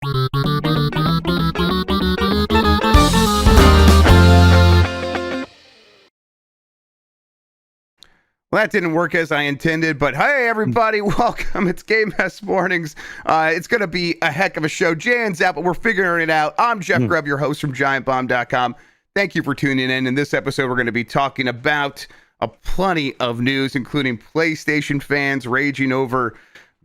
Well, that didn't work as I intended, but hey, everybody, welcome. It's Game Mess Mornings. It's going to be a heck of a show. Jan's out, but we're figuring it out. I'm Jeff Grubb, your host from GiantBomb.com. Thank you for tuning in. In this episode, we're going to be talking about plenty of news, including PlayStation fans raging over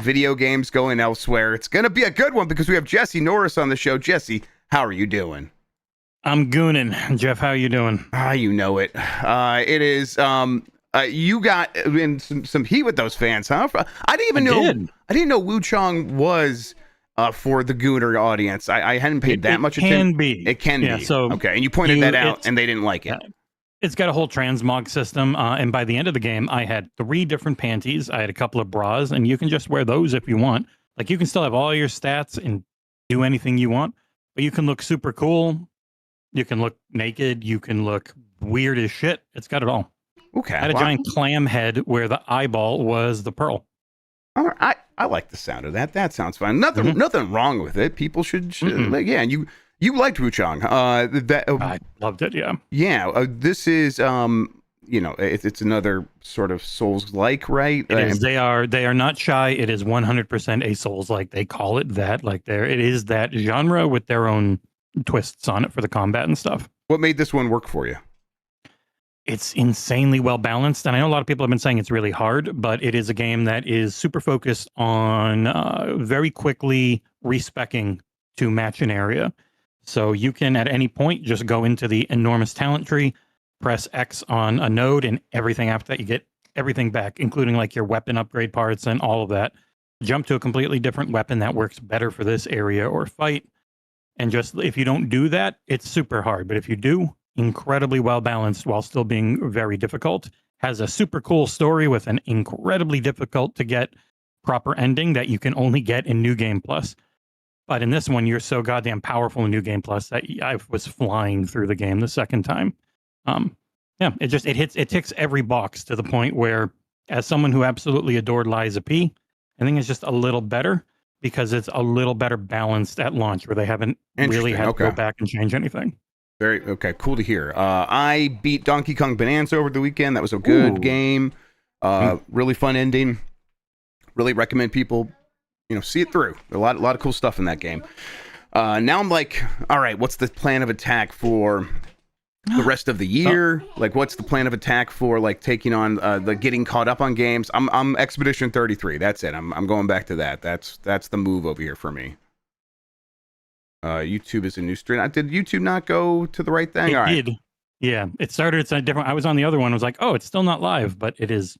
video games going elsewhere. It's going to be a good one because we have Jesse Norris on the show. Jesse, how are you doing? I'm gooning. Jeff, how are you doing? You know it. It is... you got in some heat with those fans, huh? I didn't know Wu Chong was for the Gooner audience. I hadn't paid that much attention. It can be. So okay, and you pointed that out, and they didn't like it. It's got a whole transmog system, and by the end of the game, I had 3 different panties. I had a couple of bras, and you can just wear those if you want. Like, you can still have all your stats and do anything you want, but you can look super cool. You can look naked. You can look weird as shit. It's got it all. Okay. I had a giant clam head where the eyeball was the pearl. All right. I like the sound of that. That sounds fine. Nothing wrong with it. People should yeah. And you liked Wu Chong. I loved it. Yeah. Yeah. This is it's another sort of Souls-like, right? It is. They are not shy. It is 100% a Souls-like. They call it that. Like, it is that genre with their own twists on it for the combat and stuff. What made this one work for you? It's insanely well balanced, and I know a lot of people have been saying it's really hard, but it is a game that is super focused on very quickly respecing to match an area. So you can, at any point, just go into the enormous talent tree, press X on a node, and everything after that, you get everything back, including like your weapon upgrade parts and all of that. Jump to a completely different weapon that works better for this area or fight. And just, if you don't do that, it's super hard. But if you do, incredibly well balanced while still being very difficult. Has a super cool story with an incredibly difficult to get proper ending that you can only get in New Game Plus. But in this one, you're so goddamn powerful in New Game Plus that I was flying through the game the second time. It ticks every box to the point where, as someone who absolutely adored Lies of P, I think it's just a little better because it's a little better balanced at launch, where they haven't really had to go back and change anything. Cool to hear. I beat Donkey Kong Bonanza over the weekend. That was a good game. Really fun ending. Really recommend people, see it through. A lot of cool stuff in that game. Now I'm like, all right, what's the plan of attack for the rest of the year? Like, what's the plan of attack for like taking on the getting caught up on games? I'm Expedition 33. That's it. I'm going back to that. That's the move over here for me. YouTube is a new stream. Did YouTube not go to the right thing? It did. Yeah, it started. It's a different. I was on the other one. I was like, oh, it's still not live, but it is.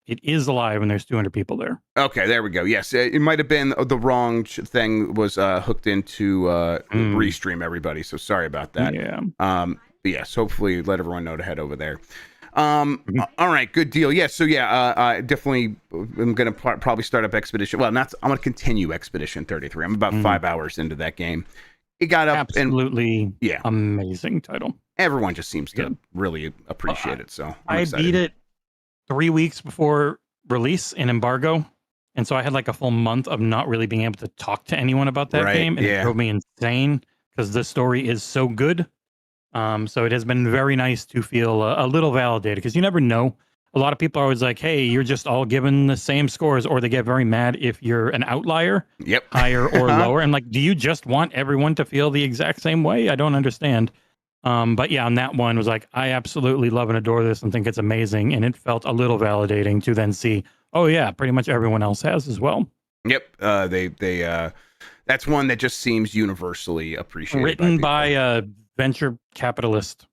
It is live, and there's 200 people there. Okay, there we go. Yes, it might have been the wrong thing was hooked into Restream everybody. So sorry about that. Yeah. But yes, hopefully let everyone know to head over there. All right, good deal. Yeah, so definitely I'm going to probably start up Expedition. Well, I'm going to continue Expedition 33. I'm about 5 hours into that game. It got up absolutely amazing title. Everyone just seems to really appreciate it. So I beat it 3 weeks before release in embargo, and so I had like a full month of not really being able to talk to anyone about that game, and it drove me insane because the story is so good. So it has been very nice to feel a little validated, because you never know. A lot of people are always like, hey, you're just all given the same scores, or they get very mad if you're an outlier, higher or lower. And like, do you just want everyone to feel the exact same way? I don't understand. But yeah, on that one was like, I absolutely love and adore this and think it's amazing. And it felt a little validating to then see, oh yeah, pretty much everyone else has as well. Yep. That's one that just seems universally appreciated. Written by a venture capitalist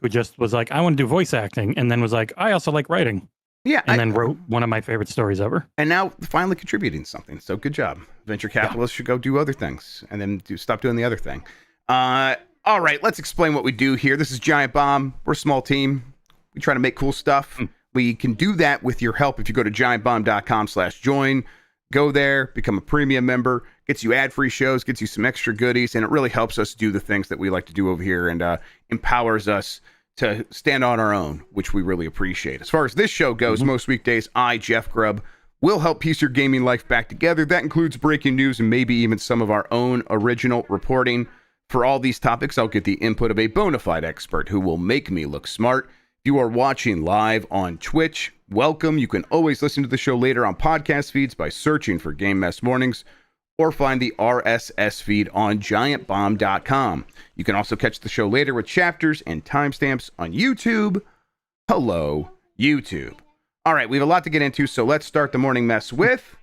who just was like, I want to do voice acting, and then was like, I also like writing. Yeah. And then wrote one of my favorite stories ever. And now finally contributing something. So good job. Venture capitalists should go do other things and then stop doing the other thing. All right, let's explain what we do here. This is Giant Bomb. We're a small team. We try to make cool stuff. We can do that with your help if you go to giantbomb.com/join. Go there, become a premium member, gets you ad-free shows, gets you some extra goodies, and it really helps us do the things that we like to do over here and empowers us to stand on our own, which we really appreciate. As far as this show goes, most weekdays, I, Jeff Grubb, We'll help piece your gaming life back together. That includes breaking news and maybe even some of our own original reporting. For all these topics, I'll get the input of a bona fide expert who will make me look smart. If you are watching live on Twitch, welcome. You can always listen to the show later on podcast feeds by searching for Game Mess Mornings, or find the RSS feed on giantbomb.com. You can also catch the show later with chapters and timestamps on YouTube. Hello, YouTube. All right, we have a lot to get into, so let's start the morning mess with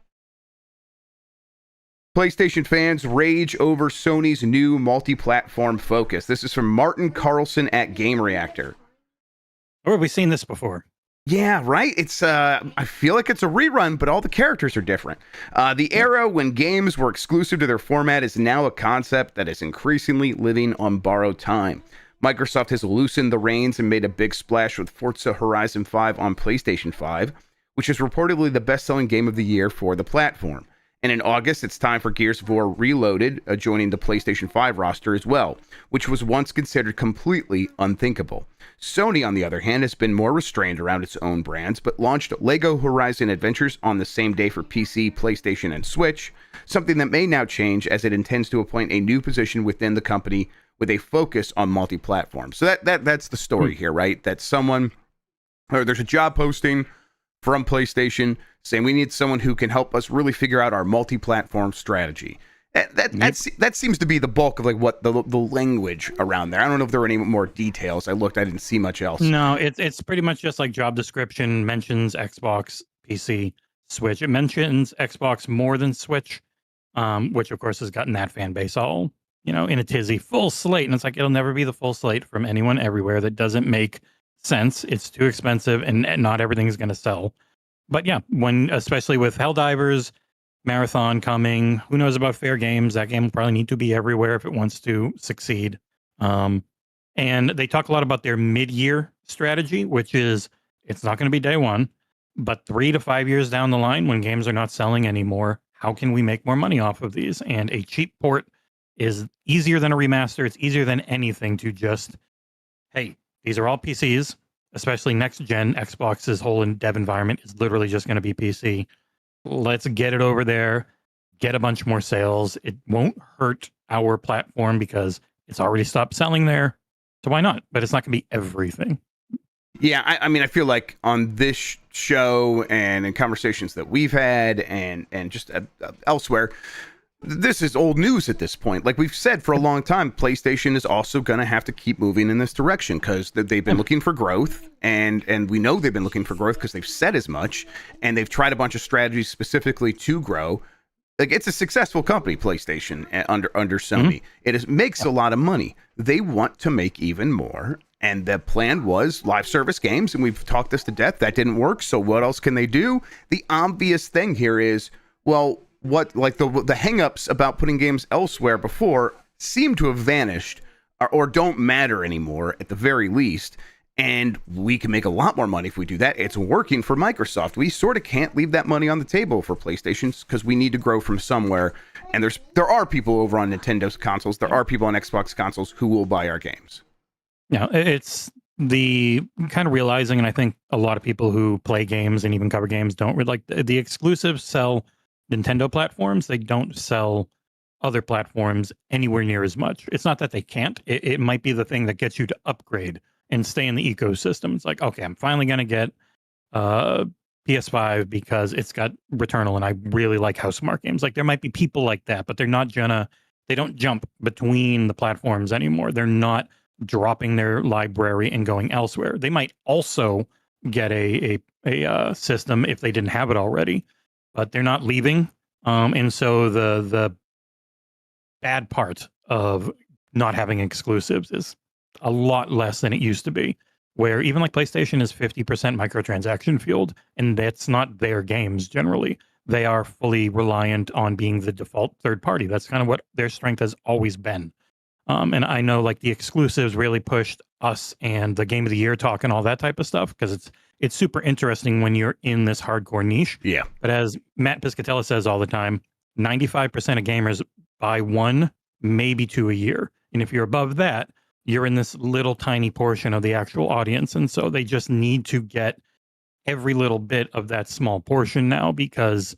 PlayStation fans rage over Sony's new multi-platform focus. This is from Martin Carlson at Game Reactor. Where have we seen this before? Yeah, right? It's I feel like it's a rerun, but all the characters are different. The era when games were exclusive to their format is now a concept that is increasingly living on borrowed time. Microsoft has loosened the reins and made a big splash with Forza Horizon 5 on PlayStation 5, which is reportedly the best-selling game of the year for the platform. And in August, it's time for Gears of War Reloaded, joining the PlayStation 5 roster as well, which was once considered completely unthinkable. Sony, on the other hand, has been more restrained around its own brands, but launched LEGO Horizon Adventures on the same day for PC, PlayStation, and Switch, something that may now change as it intends to appoint a new position within the company with a focus on multi-platform. So that's the story here, right? That someone, or there's a job posting from PlayStation saying we need someone who can help us really figure out our multi-platform strategy. That seems to be the bulk of like what the language around there. I don't know if there were any more details. I didn't see much else. No, it's pretty much just like job description mentions Xbox, PC, Switch. It mentions Xbox more than Switch, which of course has gotten that fan base all, in a tizzy. Full slate, and it's like it'll never be the full slate from anyone everywhere. That doesn't make sense. It's too expensive, and not everything's going to sell. But yeah, especially with Helldivers, Marathon coming, who knows about Fair Games? That game will probably need to be everywhere if it wants to succeed. And they talk a lot about their mid-year strategy, which is it's not going to be day one, but 3 to 5 years down the line when games are not selling anymore, how can we make more money off of these? And a cheap port is easier than a remaster. It's easier than anything to just, hey, these are all PCs, especially next gen. Xbox's whole dev environment is literally just going to be PC. Let's get it over there, get a bunch more sales. It won't hurt our platform because it's already stopped selling there. So why not? But it's not going to be everything. Yeah, I mean, I feel like on this show and in conversations that we've had and just elsewhere, this is old news at this point. Like we've said for a long time, PlayStation is also going to have to keep moving in this direction because they've been looking for growth, and we know they've been looking for growth because they've said as much, and they've tried a bunch of strategies specifically to grow. Like it's a successful company, PlayStation, under Sony. It makes a lot of money. They want to make even more, and the plan was live service games, and we've talked this to death. That didn't work, so what else can they do? The obvious thing here is, well, what like the hangups about putting games elsewhere before seem to have vanished or don't matter anymore at the very least, and we can make a lot more money if we do that. It's working for Microsoft. We sort of can't leave that money on the table for PlayStation because we need to grow from somewhere, and there are people over on Nintendo's consoles, there are people on Xbox consoles who will buy our games. Yeah, it's the kind of realizing, and I think a lot of people who play games and even cover games don't really like the exclusives sell Nintendo platforms. They don't sell other platforms anywhere near as much. It's not that they can't. It might be the thing that gets you to upgrade and stay in the ecosystem. It's like, okay, I'm finally going to get PS5 because it's got Returnal and I really like Housemarque games. Like there might be people like that, but they don't jump between the platforms anymore. They're not dropping their library and going elsewhere. They might also get a system if they didn't have it already, but they're not leaving. And so the bad part of not having exclusives is a lot less than it used to be, where even like PlayStation is 50% microtransaction fueled, and that's not their games generally. They are fully reliant on being the default third party. That's kind of what their strength has always been. And I know like the exclusives really pushed us and the Game of the Year talk and all that type of stuff because it's super interesting when you're in this hardcore niche. Yeah. But as Matt Piscatella says all the time, 95% of gamers buy one, maybe two a year. And if you're above that, you're in this little tiny portion of the actual audience. And so they just need to get every little bit of that small portion now, because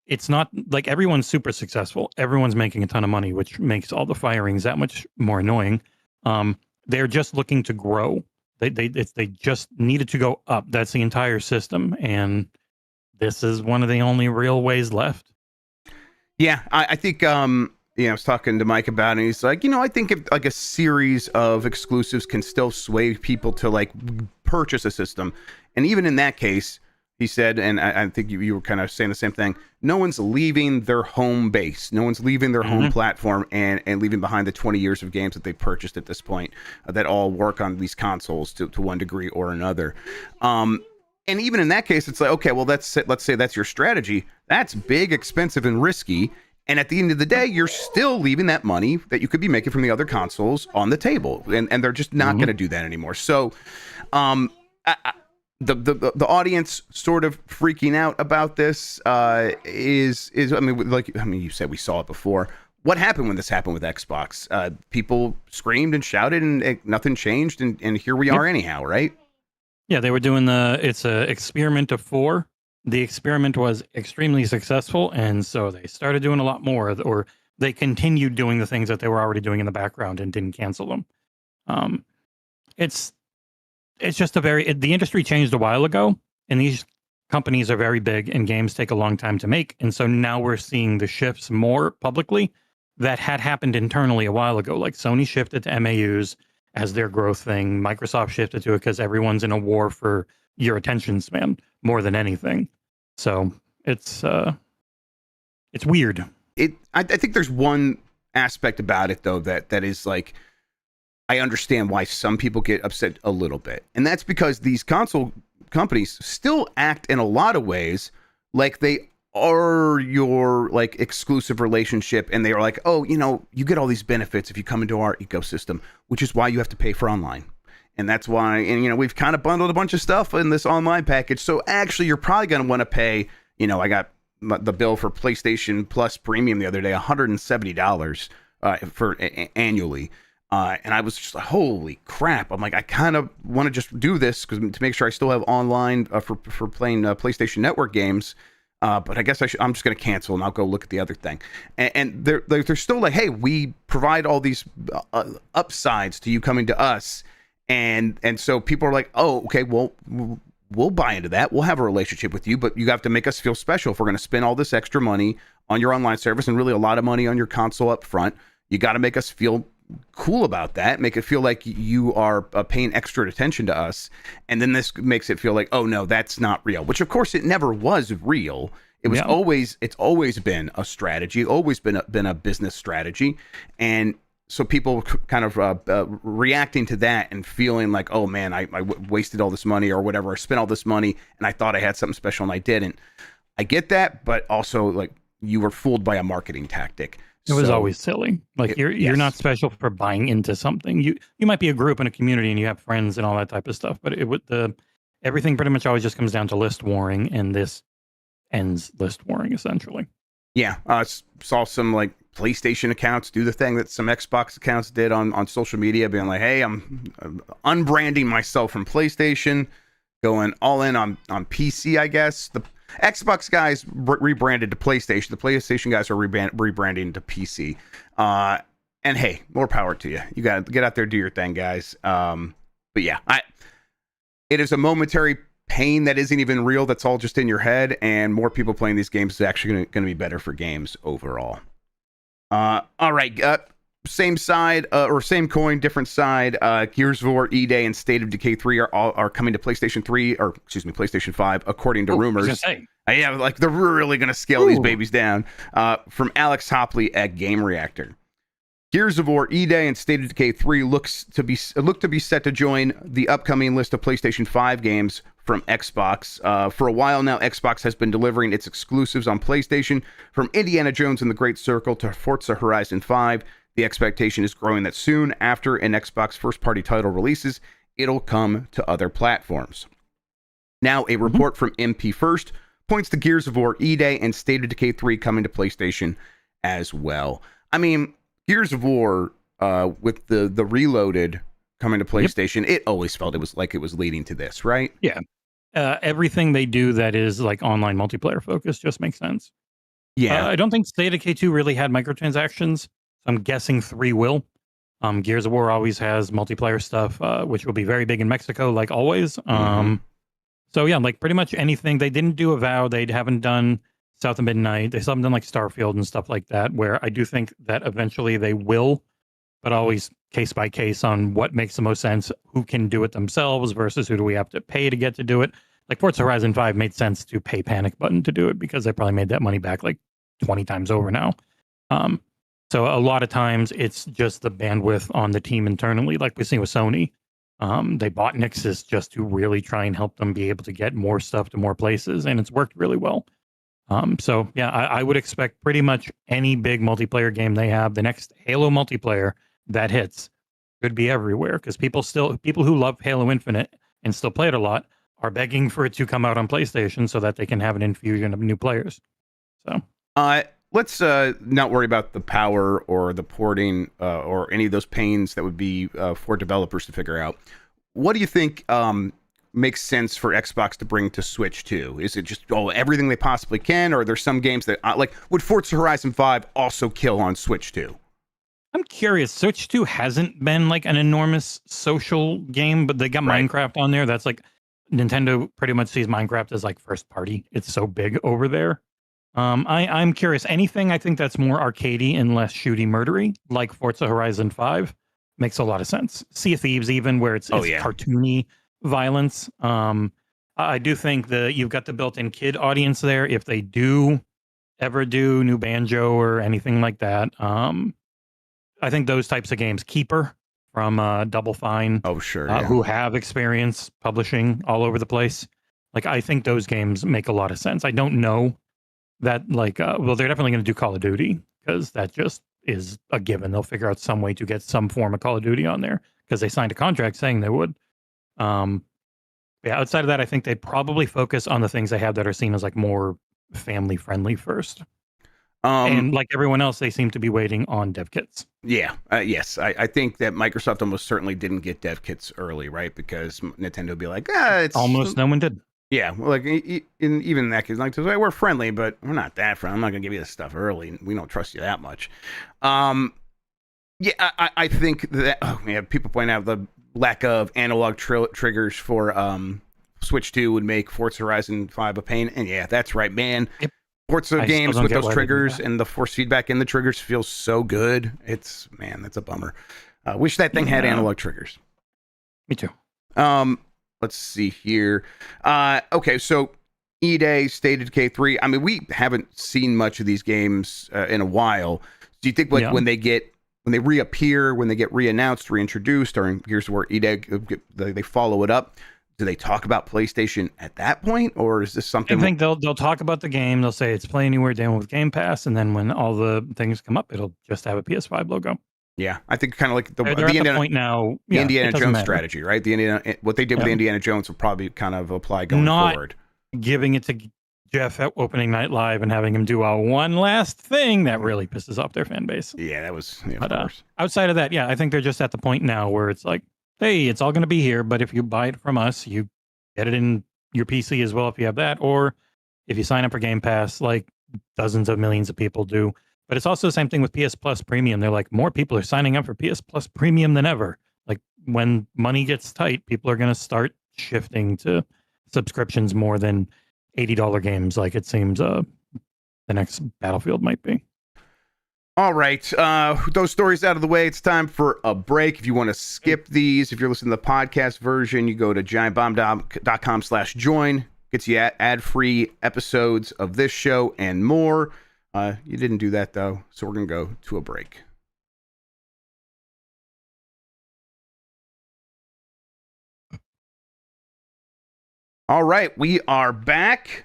it's not like everyone's super successful. Everyone's making a ton of money, which makes all the firings that much more annoying. They're just looking to grow. They just needed to go up. That's the entire system, and this is one of the only real ways left. Yeah, I think I was talking to Mike about it, and he's like, I think if like a series of exclusives can still sway people to like purchase a system, and even in that case, he said, and I think you were kind of saying the same thing. No one's leaving their home base. No one's leaving their home platform and leaving behind the 20 years of games that they've purchased at this point that all work on these consoles to one degree or another. And even in that case, it's like, okay, well, let's say that's your strategy. That's big, expensive, and risky. And at the end of the day, you're still leaving that money that you could be making from the other consoles on the table. And they're just not going to do that anymore. So the audience sort of freaking out about this is you said we saw it before. What happened when this happened with Xbox? People screamed and shouted and nothing changed. And here we are anyhow, right? Yeah, they were doing it's a experiment of 4. The experiment was extremely successful, and so they started doing a lot more, or they continued doing the things that they were already doing in the background and didn't cancel them. It's just the industry changed a while ago, and these companies are very big, and games take a long time to make, and so now we're seeing the shifts more publicly that had happened internally a while ago. Like Sony shifted to MAUs as their growth thing. Microsoft shifted to it because everyone's in a war for your attention span more than anything. So it's weird. I think there's one aspect about it though that is like, I understand why some people get upset a little bit, and that's because these console companies still act in a lot of ways like they are your like exclusive relationship, and they are like, oh, you get all these benefits if you come into our ecosystem, which is why you have to pay for online. And that's why, and we've kind of bundled a bunch of stuff in this online package. So actually, you're probably going to want to pay. I got the bill for PlayStation Plus Premium the other day, $170 for annually, and I was just like, holy crap! I'm like, I kind of want to just do this to make sure I still have online for playing PlayStation Network games. But I guess I'm just going to cancel and I'll go look at the other thing. And they're still like, hey, we provide all these upsides to you coming to us. And so people are like, oh, okay, well, we'll buy into that. We'll have a relationship with you, but you have to make us feel special if we're going to spend all this extra money on your online service and really a lot of money on your console up front. You got to make us feel cool about that, make it feel like you are paying extra attention to us. And then this makes it feel like, oh no, that's not real, which of course it never was real. It was it's always been a strategy, always been a business strategy. And so people kind of reacting to that and feeling like, oh man, I wasted all this money or whatever. I spent all this money and I thought I had something special and I didn't. I get that, but also like you were fooled by a marketing tactic. It was always silly. Like you're not special for buying into something. You might be a group in a community and you have friends and all that type of stuff, but everything pretty much always just comes down to list warring, and this ends list warring essentially. Yeah, saw some like PlayStation accounts do the thing that some Xbox accounts did on social media, being like, hey, I'm unbranding myself from PlayStation, going all in on PC, I guess. The Xbox guys rebranded to PlayStation. The PlayStation guys are rebranding to PC. And hey, more power to you. You got to get out there, do your thing, guys. But yeah, it is a momentary pain that isn't even real. That's all just in your head. And more people playing these games is actually going to be better for games overall. All right. Same side or same coin, different side. Gears of War, E-Day, and State of Decay 3 are coming to PlayStation 3, or excuse me, PlayStation 5, according to rumors. Yeah, like they're really going to scale these babies down. From Alex Hopley at Game Reactor. Gears of War, E-Day, and State of Decay 3 look to be set to join the upcoming list of PlayStation 5 games from Xbox. For a while now, Xbox has been delivering its exclusives on PlayStation, from Indiana Jones and the Great Circle to Forza Horizon 5. The expectation is growing that soon after an Xbox first-party title releases, it'll come to other platforms. Now, a report from MP First points to Gears of War, E-Day, and State of Decay 3 coming to PlayStation as well. I mean, Gears of War, with the Reloaded coming to PlayStation, it always felt it was leading to this, right? Yeah. everything they do that is like online multiplayer focused just makes sense. Yeah. I don't think State of Decay 2 really had microtransactions. So I'm guessing 3 will. Gears of War always has multiplayer stuff, which will be very big in Mexico, like always. So yeah, like pretty much anything. They didn't do Avowed. They haven't done South of Midnight. They still haven't done like Starfield and stuff like that, where I do think that eventually they will, but always case by case on what makes the most sense, who can do it themselves versus who do we have to pay to get to do it. Like Forza Horizon 5 made sense to pay Panic Button to do it because they probably made that money back like 20 times over now. So a lot of times it's just the bandwidth on the team internally, like we see with Sony. They bought Nixus just to really try and help them be able to get more stuff to more places, and it's worked really well. So yeah, I would expect pretty much any big multiplayer game they have, the next Halo multiplayer that hits, could be everywhere because people who love Halo Infinite and still play it a lot are begging for it to come out on PlayStation so that they can have an infusion of new players. So let's not worry about the power or the porting or any of those pains that would be for developers to figure out. What do you think makes sense for Xbox to bring to Switch 2? Is it just everything they possibly can, or are there some games that like would Forza Horizon 5 also kill on Switch 2? I'm curious. Switch 2 hasn't been like an enormous social game, but they got Minecraft on there. That's like Nintendo pretty much sees Minecraft as like first party. It's so big over there. I'm curious. Anything I think that's more arcadey and less shooty murdery, like Forza Horizon 5, makes a lot of sense. Sea of Thieves, even where it's cartoony violence. I do think that you've got the built-in kid audience there. If they do ever do new Banjo or anything like that, I think those types of games, Keeper from Double Fine, who have experience publishing all over the place. Like I think those games make a lot of sense. I don't know that like well, they're definitely going to do Call of Duty because that just is a given. They'll figure out some way to get some form of Call of Duty on there because they signed a contract saying they would. Yeah, outside of that, I think they'd probably focus on the things they have that are seen as like more family friendly first. And like everyone else, they seem to be waiting on dev kits. Yeah, yes. I think that Microsoft almost certainly didn't get dev kits early, right? Because Nintendo would be like, it's almost no one did. Yeah, well, like even in that case, like we're friendly, but we're not that friendly. I'm not gonna give you this stuff early. We don't trust you that much. Yeah, I think that people point out the lack of analog triggers for Switch 2 would make Forza Horizon 5 a pain, and yeah, that's right, man. Yep. Forza games with those triggers and the force feedback in the triggers feels so good. That's a bummer. Wish that thing had analog triggers. Me too. Let's see here. Okay, so E-Day, State of Decay 3. I mean, we haven't seen much of these games in a while. Do you think like when they reappear, when they get re-announced, reintroduced, or here's where E-Day, they follow it up, do they talk about PlayStation at that point, or is this something? I think they'll talk about the game. They'll say it's Play Anywhere down with Game Pass, and then when all the things come up, it'll just have a PS5 logo. Yeah, I think kind of like the Indiana, point now. The Indiana Jones strategy, right? What they did with Indiana Jones will probably kind of apply going forward. Giving it to Jeff at opening night live and having him do one last thing that really pisses off their fan base. Yeah, that was. Yeah, but of course. Outside of that, I think they're just at the point now where it's like, hey, it's all going to be here, but if you buy it from us, you get it in your PC as well if you have that, or if you sign up for Game Pass, like dozens of millions of people do. But it's also the same thing with PS Plus Premium. They're like, more people are signing up for PS Plus Premium than ever. Like when money gets tight, people are going to start shifting to subscriptions more than $80 games, like it seems the next Battlefield might be. All right. Those stories out of the way, it's time for a break. If you want to skip these, if you're listening to the podcast version, you go to giantbomb.com/join. Gets you ad-free episodes of this show and more. You didn't do that, though, so we're going to go to a break. All right, we are back.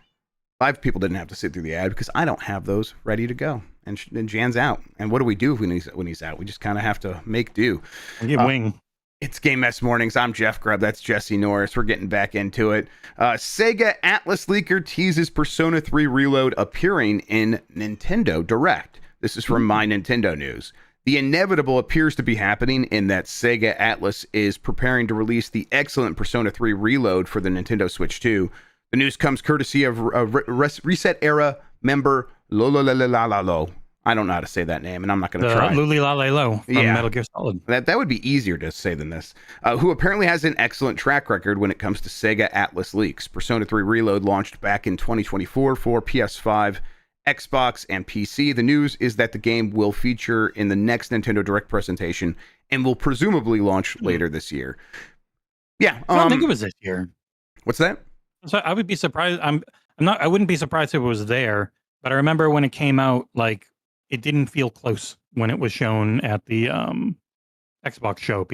Live people didn't have to sit through the ad because I don't have those ready to go. And Jan's out. And what do we do when he's out? We just kind of have to make do. Wing. It's Game Mess Mornings. I'm Jeff Grubb. That's Jesse Norris. We're getting back into it. SEGA Atlus leaker teases Persona 3 Reload appearing in Nintendo Direct. This is from My Nintendo News. The inevitable appears to be happening in that Sega Atlus is preparing to release the excellent Persona 3 Reload for the Nintendo Switch 2. The news comes courtesy of Reset Era member Lolo. I don't know how to say that name, and I'm not going to try. Lulilalo from Metal Gear Solid. That would be easier to say than this. Who apparently has an excellent track record when it comes to Sega Atlus leaks. Persona 3 Reload launched back in 2024 for PS5, Xbox, and PC. The news is that the game will feature in the next Nintendo Direct presentation and will presumably launch later this year. Yeah, I don't think it was this year. What's that? So I would be surprised. I wouldn't be surprised if it was there. But I remember when it came out, like it didn't feel close when it was shown at the Xbox show.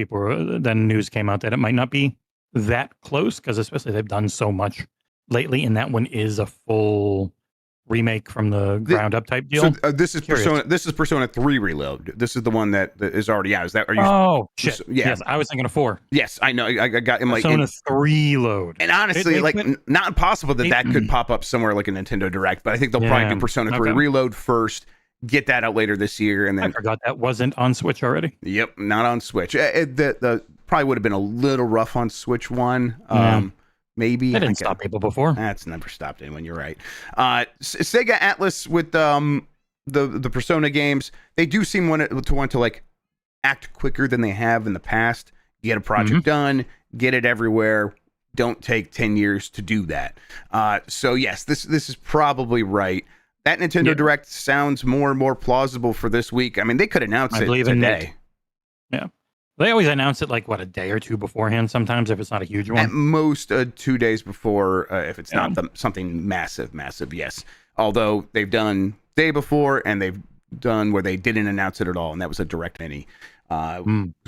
Then news came out that it might not be that close because especially they've done so much lately, and that one is a full remake from the ground up type deal. So this is Persona 3 Reload. This is the one that is already out. Is that? Are you? Oh shit! Yeah. Yes, I was thinking of 4. Yes, I know. I got him like Persona 3 Load. And honestly, not impossible that could pop up somewhere like a Nintendo Direct. But I think they'll probably do Persona 3 Reload first. Get that out later this year, and then I forgot that wasn't on Switch already. Yep, not on Switch. The probably would have been a little rough on Switch 1. Maybe that didn't stop people before. That's never stopped anyone. You're right. Sega Atlus with the Persona games, they do seem to want to like act quicker than they have in the past. Get a project done, get it everywhere. Don't take 10 years to do that. So yes, this is probably right. That Nintendo Direct sounds more and more plausible for this week. I mean, they could announce it today. Yeah. They always announce it like, a day or two beforehand sometimes if it's not a huge one? At most 2 days before, if it's not something massive, yes. Although they've done day before and they've done where they didn't announce it at all, and that was a direct mini.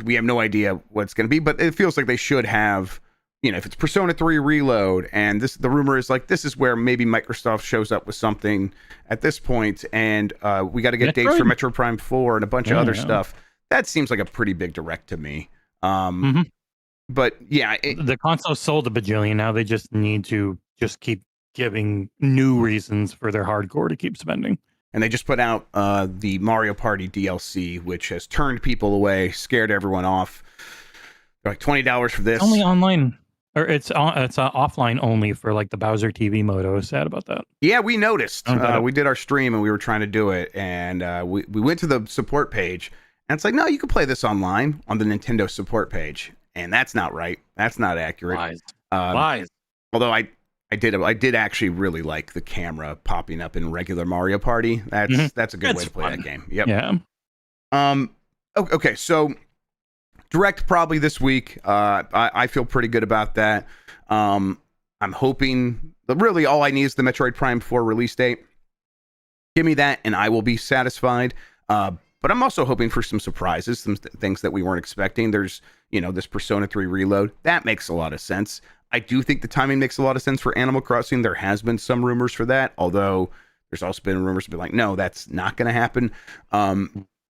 We have no idea what it's going to be, but it feels like they should have, if it's Persona 3 Reload, and the rumor is like, this is where maybe Microsoft shows up with something at this point, and we got to get dates for Metroid Prime 4 and a bunch of other stuff. That seems like a pretty big direct to me. But yeah, the console sold a bajillion. Now they just need to just keep giving new reasons for their hardcore to keep spending. And they just put out the Mario Party DLC, which has turned people away, scared everyone off. They're like $20 for this. Only online. Or it's offline only for like the Bowser TV mode. I was sad about that. Yeah, we noticed. We did our stream and we were trying to do it, and we went to the support page. And it's like, no, you can play this online on the Nintendo support page, and that's not right. That's not accurate. Lies. Although I did actually really like the camera popping up in regular Mario Party. That's a good way to play that game. Yep. Yeah. Okay. So Direct probably this week. I feel pretty good about that. I'm hoping really all I need is the Metroid Prime 4 release date. Give me that, and I will be satisfied. But I'm also hoping for some surprises, some things that we weren't expecting. There's, this Persona 3 Reload. That makes a lot of sense. I do think the timing makes a lot of sense for Animal Crossing. There has been some rumors for that, although there's also been rumors to be like, no, that's not going to happen.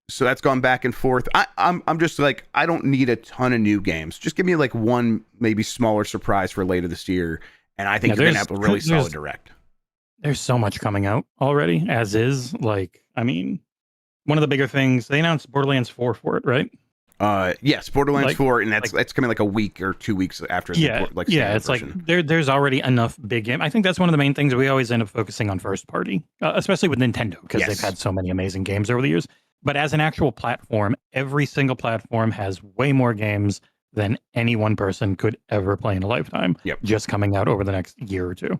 So that's gone back and forth. I'm just like, I don't need a ton of new games. Just give me like one maybe smaller surprise for later this year, and I think you're going to have a really solid Direct. There's so much coming out already, as is. One of the bigger things, they announced Borderlands 4 for it, right? Yes, Borderlands 4, and that's coming like a week or 2 weeks after it's version. Like there's already enough big game. I think that's one of the main things we always end up focusing on first party, especially with Nintendo, because they've had so many amazing games over the years. But as an actual platform, every single platform has way more games than any one person could ever play in a lifetime. Just coming out over the next year or two.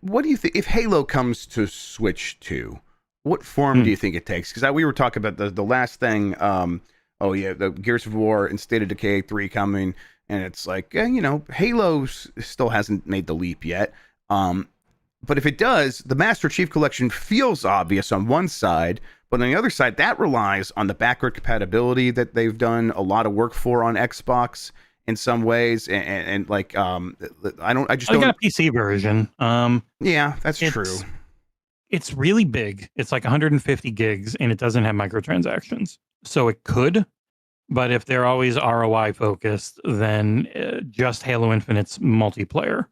What do you think if Halo comes to Switch 2? What form do you think it takes? Because we were talking about the last thing. The Gears of War and State of Decay 3 coming, and it's like, Halo still hasn't made the leap yet. But if it does, the Master Chief Collection feels obvious on one side, but on the other side, that relies on the backward compatibility that they've done a lot of work for on Xbox in some ways, and I just don't. Got a PC version. Yeah, that's true. It's really big. It's like 150 gigs, and it doesn't have microtransactions. So it could, but if they're always ROI focused, then just Halo Infinite's multiplayer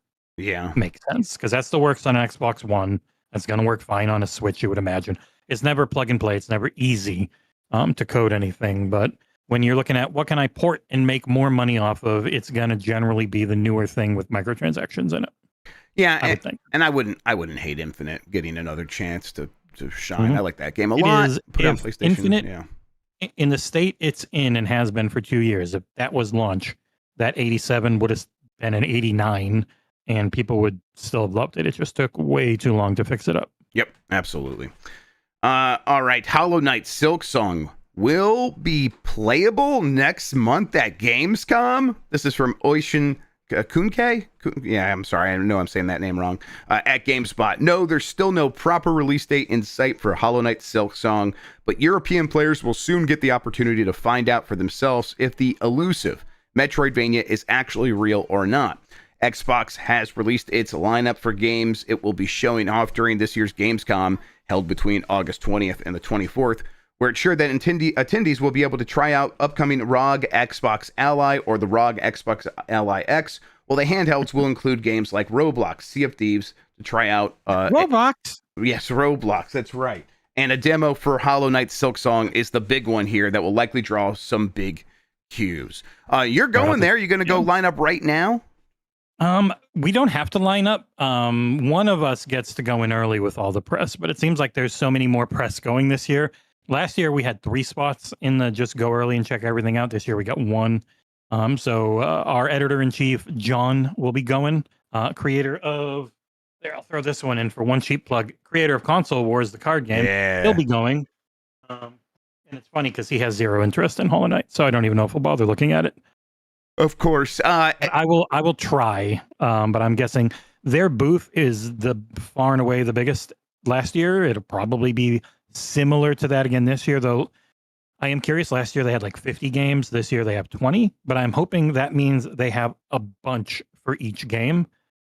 makes sense, because that's the works on an Xbox One. That's going to work fine on a Switch, you would imagine. it's never plug and play. It's never easy to code anything. But when you're looking at what can I port and make more money off of, it's gonna generally be the newer thing with microtransactions in it. Yeah, I would think. And I wouldn't hate Infinite getting another chance to shine. I like that game a lot. Put it on PlayStation. Infinite, yeah. In the state it's in and has been for 2 years. If that was launch, that 87 would have been an 89, and people would still have loved it. It just took way too long to fix it up. Yep, absolutely. All right, Hollow Knight Silksong will be playable next month at Gamescom. This is from Oishin Kunke? Yeah, I'm sorry. I know I'm saying that name wrong. At GameSpot. No, there's still no proper release date in sight for Hollow Knight Silksong, but European players will soon get the opportunity to find out for themselves if the elusive Metroidvania is actually real or not. Xbox has released its lineup for games it will be showing off during this year's Gamescom, held between August 20th and the 24th, where it shared that attendees will be able to try out upcoming ROG Xbox Ally or the ROG Xbox Ally X, while the handhelds will include games like Roblox, Sea of Thieves to try out. Roblox? Yes, Roblox, that's right. And a demo for Hollow Knight Silksong is the big one here that will likely draw some big queues. You're going there. You're going to go line up right now? We don't have to line up. One of us gets to go in early with all the press, but it seems like there's so many more press going this year. Last year we had 3 spots in the just go early and check everything out. This year we got 1. So our editor-in-chief, John, will be going. Creator of, there, I'll throw this one in for one cheap plug. Creator of Console Wars, the card game. Yeah. He'll be going. And it's funny because he has 0 interest in Hollow Knight, so I don't even know if he'll bother looking at it. Of course. I will try, but I'm guessing their booth is the far and away the biggest last year. It'll probably be similar to that again this year, though. I am curious. Last year they had like 50 games. This year they have 20, but I'm hoping that means they have a bunch for each game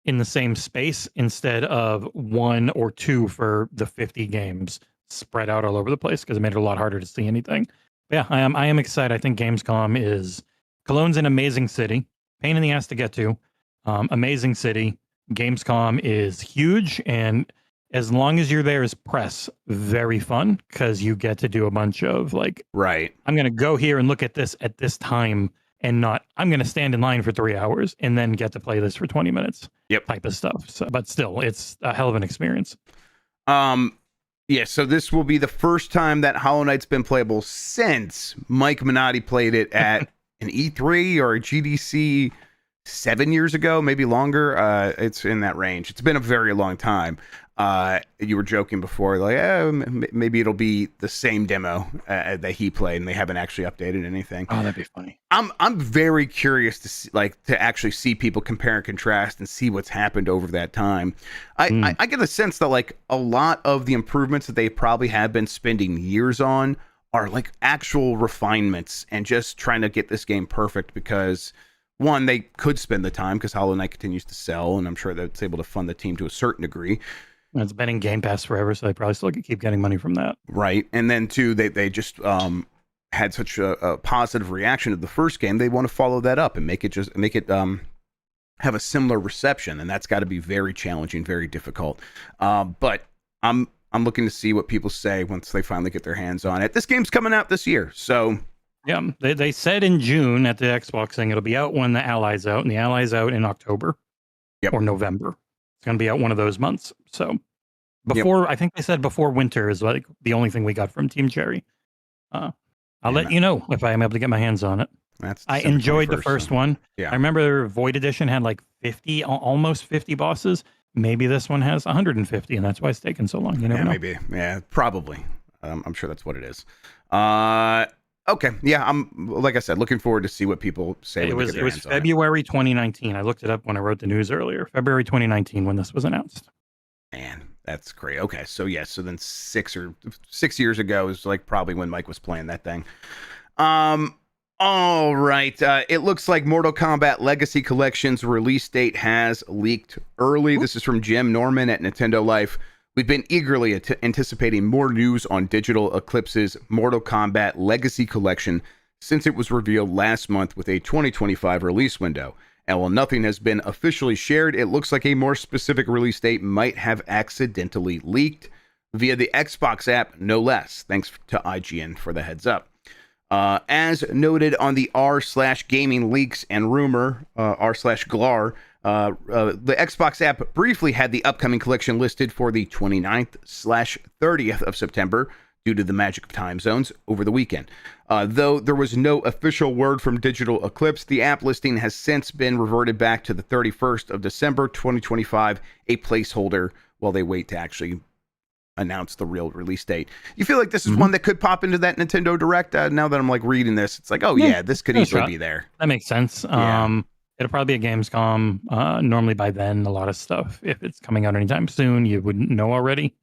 in the same space instead of 1 or 2 for the 50 games spread out all over the place, because it made it a lot harder to see anything. But yeah, I am excited. I think Gamescom is... Cologne's an amazing city, pain in the ass to get to. Amazing city. Gamescom is huge, and as long as you're there as press, very fun, because you get to do a bunch of like, right. I'm going to go here and look at this time, and not I'm going to stand in line for 3 hours and then get to play this for 20 minutes. Yep. Type of stuff. So, but still, it's a hell of an experience. Yeah, so this will be the first time that Hollow Knight's been playable since Mike Minotti played it at an E3 or a GDC 7 years ago, maybe longer. It's in that range. It's been a very long time. You were joking before, like, maybe it'll be the same demo that he played, and they haven't actually updated anything. Oh, that'd be funny. I'm very curious to see, to actually see people compare and contrast and see what's happened over that time. I get a sense that like a lot of the improvements that they probably have been spending years on are like actual refinements and just trying to get this game perfect, because one, they could spend the time because Hollow Knight continues to sell, and I'm sure that's able to fund the team to a certain degree. It's been in Game Pass forever, so they probably still keep getting money from that. Right. And then two, they just had such a positive reaction to the first game. They want to follow that up and make it have a similar reception, and that's got to be very challenging, very difficult. But I'm looking to see what people say once they finally get their hands on it. This game's coming out this year, so yeah, they said in June at the Xbox thing it'll be out when the Ally's out, and the Ally's out in October or November. It's going to be out one of those months. So before, I think they said before winter is like the only thing we got from Team Cherry. I'll let you know if I am able to get my hands on it. I enjoyed the first one. Yeah. I remember Void Edition had like 50, almost 50 bosses. Maybe this one has 150, and that's why it's taken so long. You never know. Maybe. Yeah, probably. I'm sure that's what it is. Okay. Yeah, I'm, like I said, looking forward to see what people say. It was February 2019. I looked it up when I wrote the news earlier. February 2019 when this was announced. Man, that's great. Okay, so so then 6 years ago is like probably when Mike was playing that thing. All right. It looks like Mortal Kombat Legacy Collection's release date has leaked early. This is from Jim Norman at Nintendo Life. We've been eagerly anticipating more news on Digital Eclipse's Mortal Kombat Legacy Collection since it was revealed last month with a 2025 release window. And while nothing has been officially shared, it looks like a more specific release date might have accidentally leaked. via the Xbox app, no less. Thanks to IGN for the heads up. As noted on the r/gaming leaks and rumor, r/glar, the Xbox app briefly had the upcoming collection listed for the 29th/30th of September due to the magic of time zones over the weekend. Though there was no official word from Digital Eclipse, the app listing has since been reverted back to the 31st of December 2025, a placeholder while they wait to actually announce the real release date. You feel like this is one that could pop into that Nintendo Direct? Now that I'm like reading this, it's like, oh yeah, this could easily be there. That makes sense. It'll probably be a Gamescom. Normally by then, a lot of stuff, if it's coming out anytime soon, you wouldn't know already.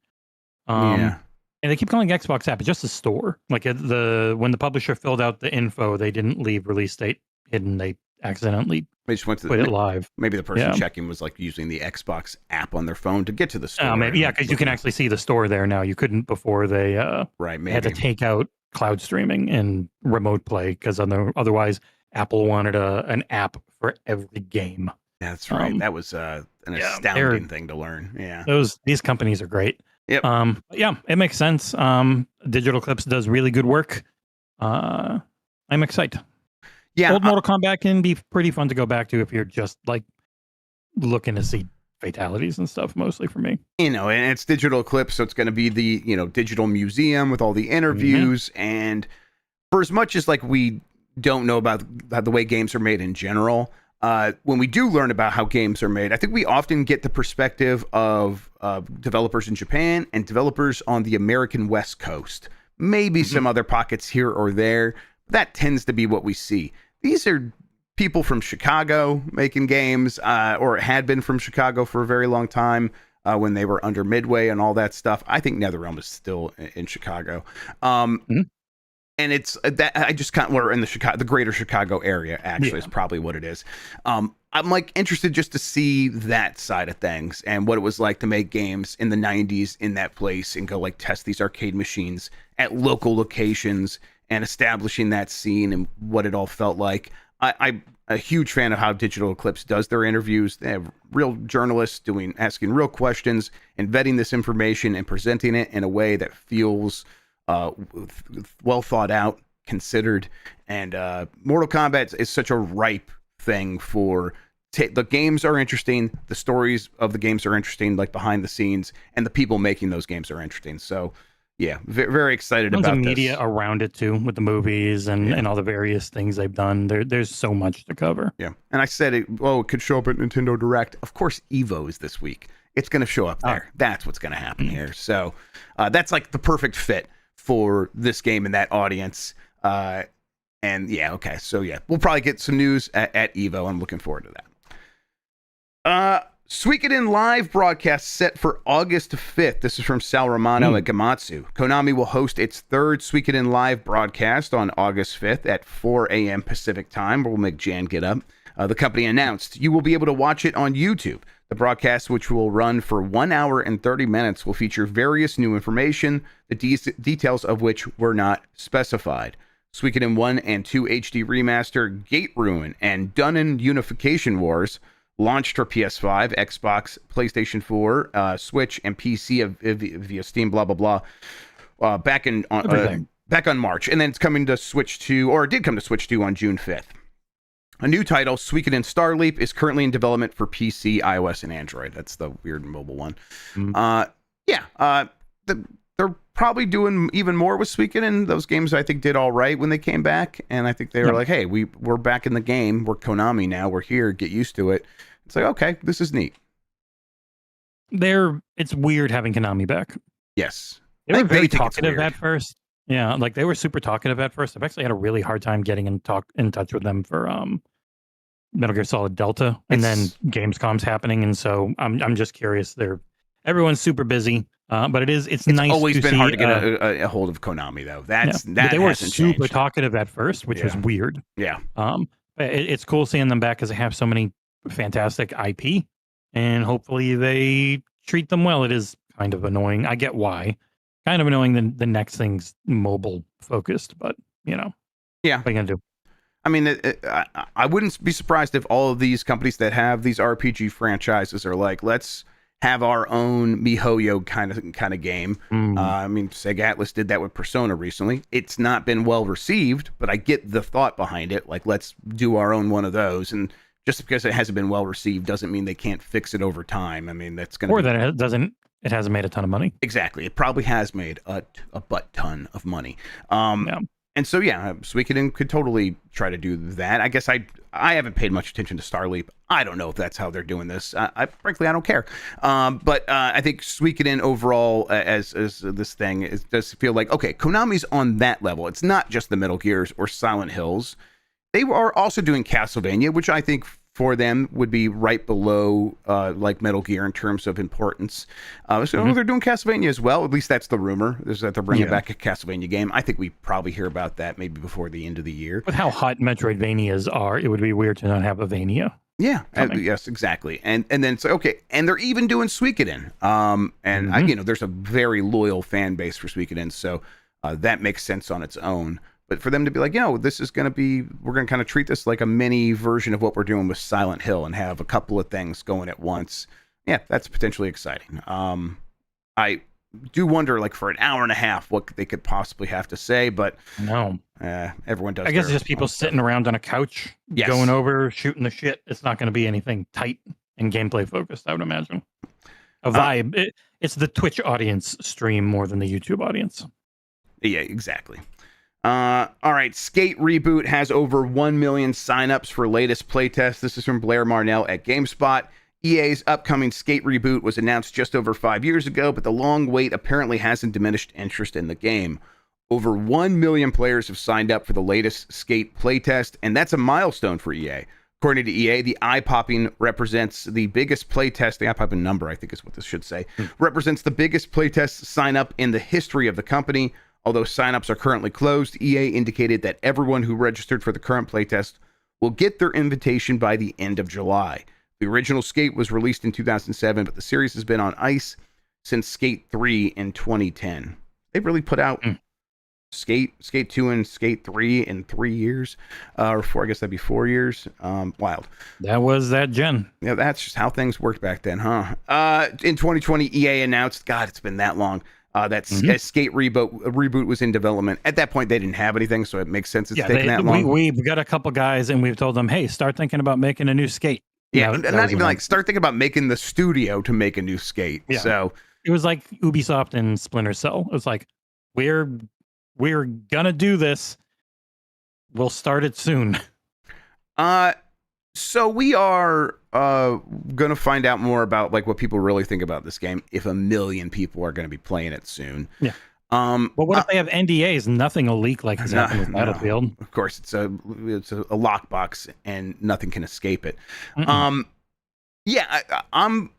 And they keep calling Xbox app. It's just a store. Like when the publisher filled out the info, they didn't leave release date hidden. They accidentally just went to put it live. Maybe the person checking was like using the Xbox app on their phone to get to the store. Maybe, because you can actually see the store there now. You couldn't before they had to take out cloud streaming and remote play because otherwise Apple wanted an app for every game. That's right. That was an astounding thing to learn. Yeah, these companies are great. Yep. It makes sense. Digital Eclipse does really good work. I'm excited. Yeah, old Mortal Kombat can be pretty fun to go back to if you're just like looking to see fatalities and stuff, mostly for me. And it's Digital Eclipse, so it's going to be the digital museum with all the interviews. And for as much as like we don't know about the way games are made in general, when we do learn about how games are made, I think we often get the perspective of developers in Japan and developers on the American West Coast. Maybe some other pockets here or there. That tends to be what we see. These are people from Chicago making games, or had been from Chicago for a very long time when they were under Midway and all that stuff. I think NetherRealm is still in Chicago. And it's that I just we're in the greater Chicago area, actually, is probably what it is. I'm like interested just to see that side of things and what it was like to make games in the 90s in that place and go like test these arcade machines at local locations and establishing that scene and what it all felt like. I'm a huge fan of how Digital Eclipse does their interviews. They have real journalists asking real questions and vetting this information and presenting it in a way that feels well thought out, considered. And Mortal Kombat is such a ripe thing for the games are interesting, the stories of the games are interesting, like behind the scenes, and the people making those games are interesting. So yeah, very excited about this. Media around it too, with the movies and all the various things they've done. There's so much to cover. Yeah, and I said it could show up at Nintendo Direct. Of course, Evo is this week. It's going to show up there. That's what's going to happen here. So that's like the perfect fit for this game and that audience. So we'll probably get some news at Evo. I'm looking forward to that. Suikoden live broadcast set for August 5th. This is from Sal Romano at Gamatsu. Konami will host its third Suikoden live broadcast on August 5th at 4 a.m. Pacific time. We'll make Jan get up. The company announced you will be able to watch it on YouTube. The broadcast, which will run for 1 hour and 30 minutes, will feature various new information, the details of which were not specified. Suikoden 1 and 2 HD Remaster, Gate Ruin, and Dunin Unification Wars launched for PS5, Xbox, PlayStation 4, Switch, and PC via Steam, blah, blah, blah, back on March. And then it's coming to Switch 2, or it did come to Switch 2 on June 5th. A new title, Suikoden Starleap, is currently in development for PC, iOS, and Android. That's the weird mobile one. They're probably doing even more with Suikoden. Those games, I think, did all right when they came back. And I think they were like, hey, we're back in the game. We're Konami now. We're here. Get used to it. It's like, okay, this is neat. It's weird having Konami back. Yes. They were very talkative at first. Yeah, like they were super talkative at first. I've actually had a really hard time getting in touch with them for Metal Gear Solid Delta, and then Gamescom's happening, and so I'm just curious. Everyone's super busy, but it's nice. It's always been hard to get a hold of Konami, though. They were super talkative at first, which was weird. Yeah. It's cool seeing them back because they have so many fantastic IP, and hopefully they treat them well. It is kind of annoying. I get why. Kind of annoying the next thing's mobile focused, but what are you gonna do? I mean, I wouldn't be surprised if all of these companies that have these RPG franchises are like, let's have our own MiHoYo kind of game. I mean, SEGA Atlus did that with Persona recently. It's not been well received, but I get the thought behind it. Like, let's do our own one of those. And just because it hasn't been well received doesn't mean they can't fix it over time. I mean, that's going to that it hasn't made a ton of money. Exactly. It probably has made a butt ton of money. Yeah. And so, yeah, Suikoden could totally try to do that. I guess I haven't paid much attention to Starleap. I don't know if that's how they're doing this. Frankly, I don't care. But I think Suikoden overall, as this thing, does feel like, okay, Konami's on that level. It's not just the Metal Gears or Silent Hills. They are also doing Castlevania, which I think for them would be right below like Metal Gear in terms of importance. So they're doing Castlevania as well. At least that's the rumor, is that they're bringing back a Castlevania game. I think we probably hear about that maybe before the end of the year. With how hot Metroidvanias are, it would be weird to not have a Vania. Yeah, yes, exactly. And then it's like, okay, and they're even doing Suikoden. There's a very loyal fan base for Suikoden, so that makes sense on its own. But for them to be like, this is going to be, we're going to kind of treat this like a mini version of what we're doing with Silent Hill and have a couple of things going at once. Yeah, that's potentially exciting. I do wonder, like, for an hour and a half, what they could possibly have to say, but no, everyone does. I guess it's just people sitting around on a couch, going over, shooting the shit. It's not going to be anything tight and gameplay focused, I would imagine. A vibe. It's the Twitch audience stream more than the YouTube audience. Yeah, exactly. All right, Skate Reboot has over 1 million signups for latest playtest. This is from Blair Marnell at GameSpot. EA's upcoming Skate Reboot was announced just over 5 years ago, but the long wait apparently hasn't diminished interest in the game. Over 1 million players have signed up for the latest Skate playtest, and that's a milestone for EA. According to EA, the eye-popping represents the biggest playtest, the eye-popping number, I think is what this should say, represents the biggest playtest sign-up in the history of the company. Although signups are currently closed, EA indicated that everyone who registered for the current playtest will get their invitation by the end of July. The original Skate was released in 2007, but the series has been on ice since Skate 3 in 2010. They've really put out Skate 2 and Skate 3 in 3 years, or 4, I guess that'd be 4 years. Wild. That was that gen. Yeah, that's just how things worked back then, huh? In 2020, EA announced, God, it's been that long, that Skate reboot was in development. At that point, they didn't have anything, so it makes sense it's taking that long. We've got a couple guys, and we've told them, hey, start thinking about making a new Skate. Yeah, not even like start thinking about making the studio to make a new Skate. Yeah. So it was like Ubisoft and Splinter Cell. It was like, we're gonna do this. We'll start it soon. So we are gonna find out more about like what people really think about this game if 1 million people are gonna be playing it soon. Yeah. But what if they have NDAs? Nothing will leak like has happened with Battlefield. Of course, it's a lockbox and nothing can escape it. I'm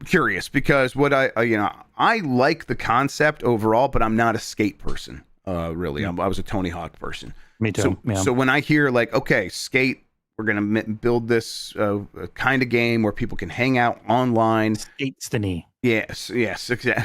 curious because what I like the concept overall, but I'm not a Skate person. Really, I was a Tony Hawk person. Me too. So when I hear like, okay, Skate, we're gonna build this kind of game where people can hang out online. Skate-stiny. Yes,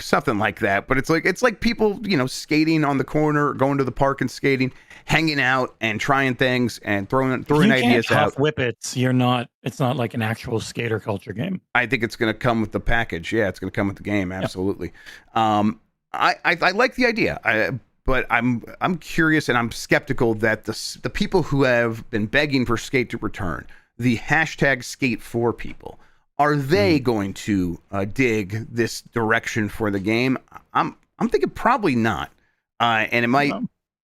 something like that. But it's like people, skating on the corner, going to the park and skating, hanging out and trying things and throwing ideas out. Whip it. It's not like an actual skater culture game. I think it's going to come with the package. Yeah, it's going to come with the game. Absolutely. Yep. I like the idea. But I'm curious and I'm skeptical that the people who have been begging for Skate to return, the hashtag Skate4 people, are they going to dig this direction for the game? I'm thinking probably not, and it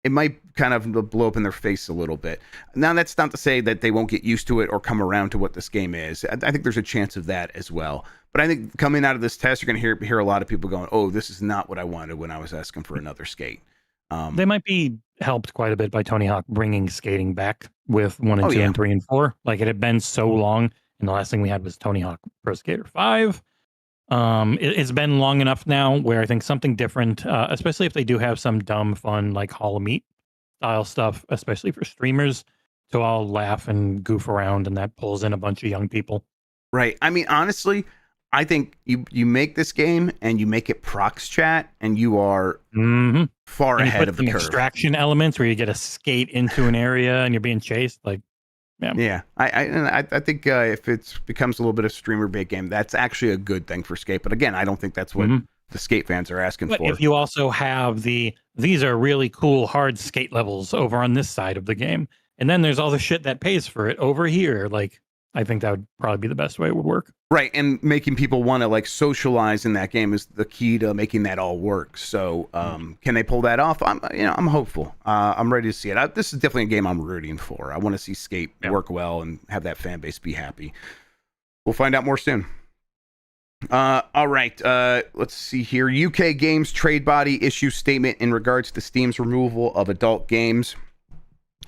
might kind of blow up in their face a little bit. Now that's not to say that they won't get used to it or come around to what this game is. I think there's a chance of that as well. But I think coming out of this test, you're going to hear a lot of people going, "Oh, this is not what I wanted when I was asking for another Skate." They might be helped quite a bit by Tony Hawk bringing skating back with 1 and 2 and 3 and 4. Like it had been so long. And the last thing we had was Tony Hawk Pro Skater 5. It's been long enough now where I think something different, especially if they do have some dumb, fun, like Hall of Meat style stuff, especially for streamers, to all laugh and goof around, and that pulls in a bunch of young people. Right. I mean, honestly, I think you make this game and you make it prox chat, and you are far ahead of the curve. Extraction elements where you get a skate into an area and you're being chased, like. Yeah. I think if it becomes a little bit of streamer bait game, that's actually a good thing for Skate. But again, I don't think that's what the Skate fans are asking but for. If you also have these are really cool hard skate levels over on this side of the game, and then there's all the shit that pays for it over here, like I think that would probably be the best way it would work. Right, and making people want to like socialize in that game is the key to making that all work. So, can they pull that off? I'm hopeful. I'm ready to see it. This is definitely a game I'm rooting for. I want to see Skate work well and have that fan base be happy. We'll find out more soon. All right, let's see here. UK Games Trade Body issues statement in regards to Steam's removal of adult games.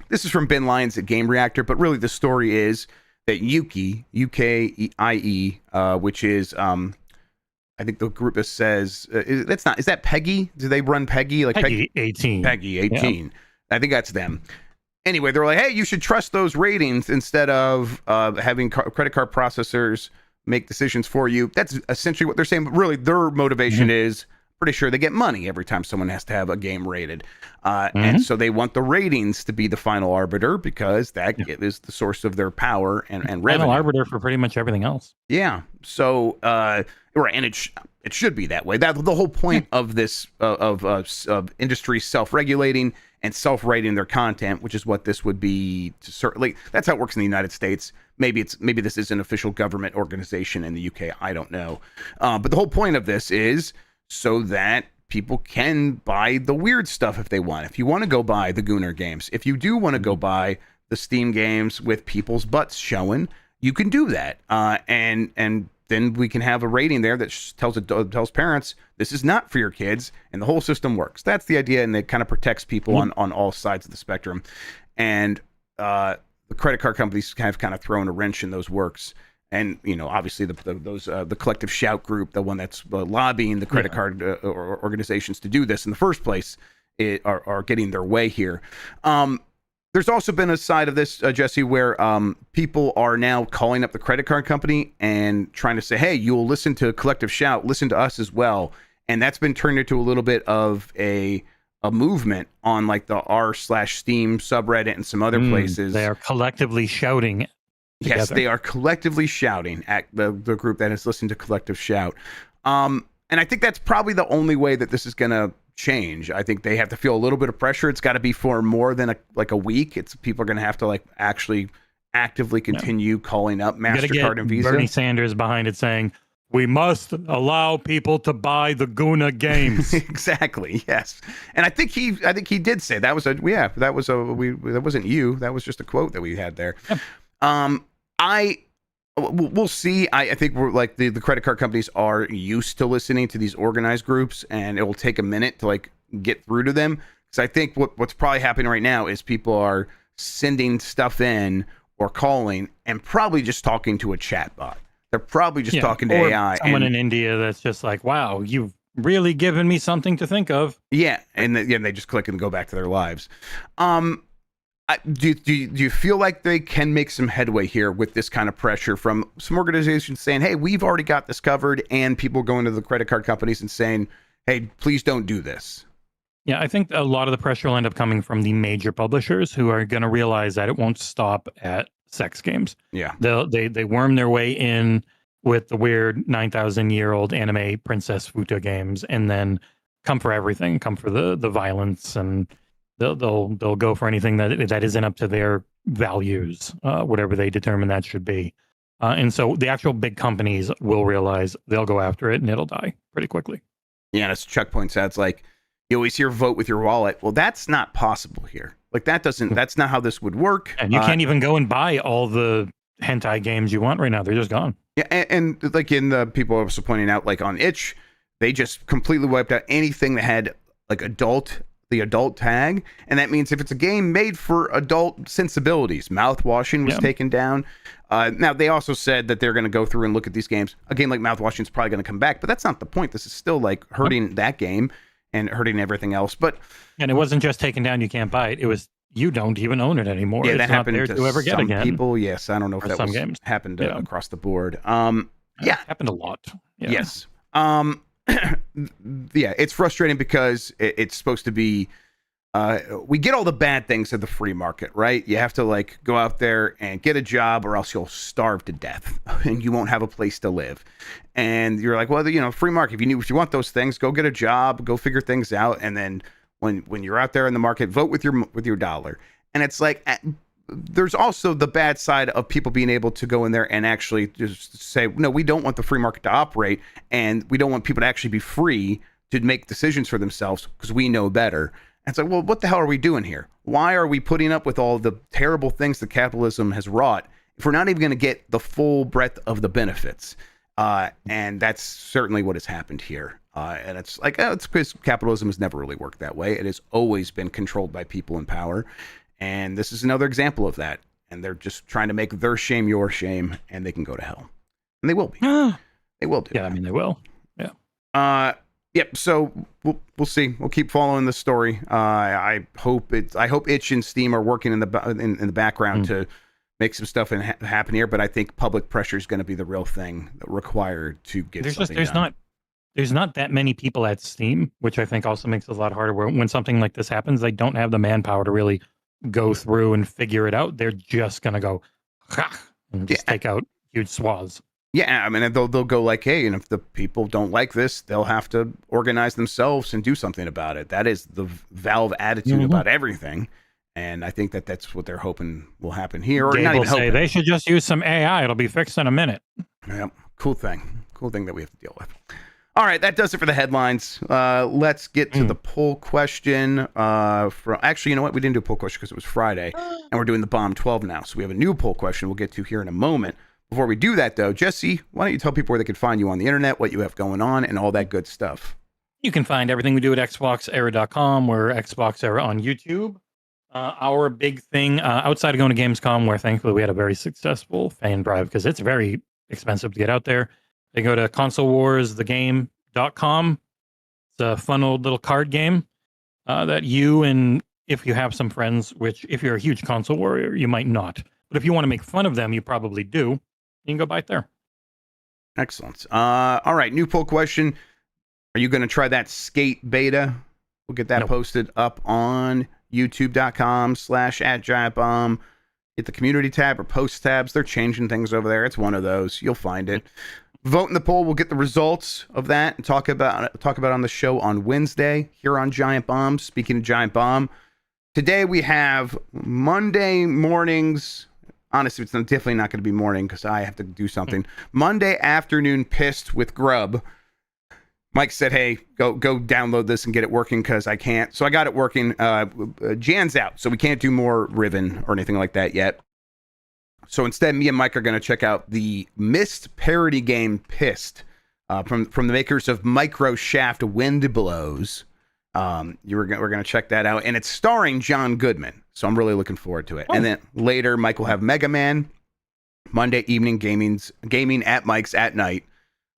This is from Ben Lyons at Game Reactor, but really the story is that Yuki, UKIE, which is, I think the group that says, is that Peggy? Do they run Peggy? Like Peggy 18. Peggy 18. Yeah. I think that's them. Anyway, they're like, hey, you should trust those ratings instead of having credit card processors make decisions for you. That's essentially what they're saying. But really, their motivation is pretty sure they get money every time someone has to have a game rated. And so they want the ratings to be the final arbiter because that is the source of their power and revenue. Final arbiter for pretty much everything else. Yeah. So, right. And it should be that way. That's the whole point of this, of industry self-regulating and self-rating their content, which is what this would be. Certainly, that's how it works in the United States. Maybe this is an official government organization in the UK. I don't know. But the whole point of this is so that people can buy the weird stuff if they want. If you want to go buy the Gunnar games, if you do want to go buy the Steam games with people's butts showing, you can do that. And then we can have a rating there that tells parents this is not for your kids, and the whole system works. That's the idea, and it kind of protects people on all sides of the spectrum. And the credit card companies have kind of thrown a wrench in those works. And, obviously the collective shout group, the one that's lobbying the credit card organizations to do this in the first place, are getting their way here. There's also been a side of this, Jesse, where people are now calling up the credit card company and trying to say, hey, you'll listen to collective shout, listen to us as well. And that's been turned into a little bit of a movement on like the r/Steam subreddit and some other places. They are collectively shouting. Together. Yes, they are collectively shouting at the group that has listened to Collective Shout. And I think that's probably the only way that this is going to change. I think they have to feel a little bit of pressure. It's got to be for more than a week. People are going to have to like actually actively continue calling up MasterCard and Visa. Bernie Sanders behind it saying, we must allow people to buy the Guna games. Exactly. Yes. And I think he did say that wasn't you. That was just a quote that we had there. Yeah. We'll see. I think we're like the credit card companies are used to listening to these organized groups, and it will take a minute to like get through to them. Because I think what's probably happening right now is people are sending stuff in or calling and probably just talking to a chat bot. They're probably just talking to AI. Someone in India that's just like, wow, you've really given me something to think of. Yeah, and they just click and go back to their lives. Do you feel like they can make some headway here with this kind of pressure from some organizations saying, hey, we've already got this covered, and people going to the credit card companies and saying, hey, please don't do this? Yeah, I think a lot of the pressure will end up coming from the major publishers who are going to realize that it won't stop at sex games. Yeah. They worm their way in with the weird 9,000-year-old anime Princess Futa games and then come for everything, come for the violence, and they'll go for anything that isn't up to their values, whatever they determine that should be. And so the actual big companies will realize they'll go after it and it'll die pretty quickly. Yeah, as Chuck points out, it's like you always hear vote with your wallet. Well, that's not possible here. Like that's not how this would work. And you can't even go and buy all the hentai games you want right now. They're just gone. Yeah, and like in the people also pointing out, like on Itch, they just completely wiped out anything that had like the adult tag, and that means if it's a game made for adult sensibilities, mouthwashing was taken down. Now they also said that they're going to go through and look at these games. A game like mouthwashing is probably going to come back, but that's not the point. This is still like hurting that game and hurting everything else. And it wasn't just taken down, you can't buy it. It was you don't even own it anymore. Yeah, that it's happened not there to ever get some again. people. Yes, I don't know if that was happened across the board. It happened a lot. Yeah. Yes. Yeah, it's frustrating because it's supposed to be we get all the bad things of the free market, right? You have to like go out there and get a job or else you'll starve to death and you won't have a place to live. And you're like, well, you know, free market, if you want those things, go get a job, go figure things out. And then when you're out there in the market, vote with your dollar. And it's like, there's also the bad side of people being able to go in there and actually just say, no, we don't want the free market to operate. And we don't want people to actually be free to make decisions for themselves because we know better. And it's like, well, what the hell are we doing here? Why are we putting up with all the terrible things that capitalism has wrought if we're not even going to get the full breadth of the benefits? And that's certainly what has happened here. And it's like, it's because capitalism has never really worked that way. It has always been controlled by people in power. And this is another example of that. And they're just trying to make their shame your shame, and they can go to hell. And they will be. They will do. Yeah, that. I mean, they will. Yeah. Yep. So we'll see. We'll keep following the story. I hope Itch and Steam are working in the background to make some stuff happen here. But I think public pressure is going to be the real thing required to get something done. There's not that many people at Steam, which I think also makes it a lot harder. When something like this happens, they don't have the manpower to really go through and figure it out. They're just going to go and just take out huge swaths. Yeah, I mean, they'll go like, hey, and if the people don't like this, they'll have to organize themselves and do something about it. That is the Valve attitude about everything, and I think that's what they're hoping will happen here. Or Gabe not even will say hoping. they should just use some AI. It'll be fixed in a minute. Yeah, cool thing that we have to deal with. All right, that does it for the headlines. Let's get to the poll question. Actually, you know what? We didn't do a poll question because it was Friday, and we're doing the Bomb 12 now. So we have a new poll question we'll get to here in a moment. Before we do that, though, Jesse, why don't you tell people where they can find you on the internet, what you have going on, and all that good stuff? You can find everything we do at xboxera.com. We're Xbox Era on YouTube. Our big thing, outside of going to Gamescom, where thankfully we had a very successful fan drive, because it's very expensive to get out there. They go to consolewarsthegame.com. It's a fun old little card game that you, and if you have some friends, which if you're a huge console warrior, you might not. But if you want to make fun of them, you probably do. You can go buy it there. Excellent. All right, new poll question. Are you going to try that Skate beta? We'll get that posted up on youtube.com/@giantbomb. Hit the community tab or post tabs. They're changing things over there. It's one of those. You'll find it. Vote in the poll. We'll get the results of that and talk about it on the show on Wednesday here on Giant Bomb. Speaking of Giant Bomb, today we have Monday mornings. Honestly, it's definitely not going to be morning because I have to do something. Monday afternoon pissed with Grubb. Mike said, hey, go download this and get it working because I can't. So I got it working. Jan's out, so we can't do more Riven or anything like that yet. So instead, me and Mike are going to check out the Myst parody game Pissed from the makers of Micro Shaft Wind Blows. We're going to check that out. And it's starring John Goodman. So I'm really looking forward to it. And then later, Mike will have Mega Man. Monday evening, gaming at Mike's at night.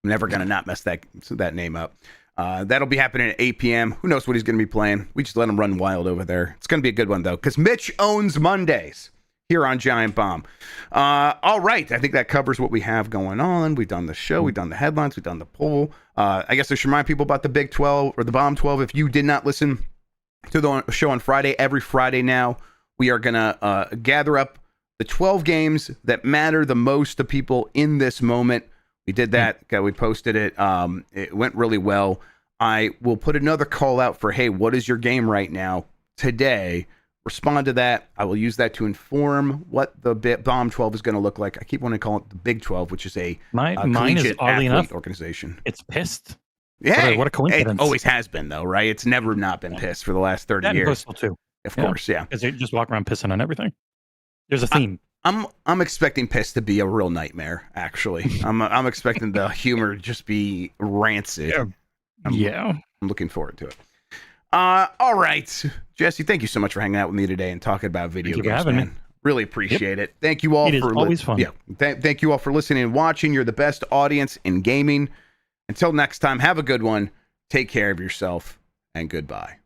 I'm never going to not mess that name up. That'll be happening at 8 p.m. Who knows what he's going to be playing? We just let him run wild over there. It's going to be a good one, though, because Mitch owns Mondays here on Giant Bomb. All right. I think that covers what we have going on. We've done the show. We've done the headlines. We've done the poll. I guess I should remind people about the Big 12 or the Bomb 12. If you did not listen to the show on Friday, every Friday now, we are going to gather up the 12 games that matter the most to people in this moment. We did that. We posted it. It went really well. I will put another call out for, hey, what is your game right now today? Respond to that. I will use that to inform what the Bomb 12 is going to look like. I keep wanting to call it the Big 12, which is a mine is oddly enough organization. It's Pissed. Yeah, what a coincidence! It always has been, though, right? It's never not been Pissed for the last 30 years. Postal too, of course, yeah. Because they just walk around pissing on everything. There's a theme. I'm expecting Pissed to be a real nightmare. Actually, I'm expecting the humor to just be rancid. I'm looking forward to it. All right, Jesse, thank you so much for hanging out with me today and talking about video games, man. Really appreciate it. Thank you all for always fun. Yeah, thank you all for listening and watching. You're the best audience in gaming. Until next time, have a good one. Take care of yourself and goodbye.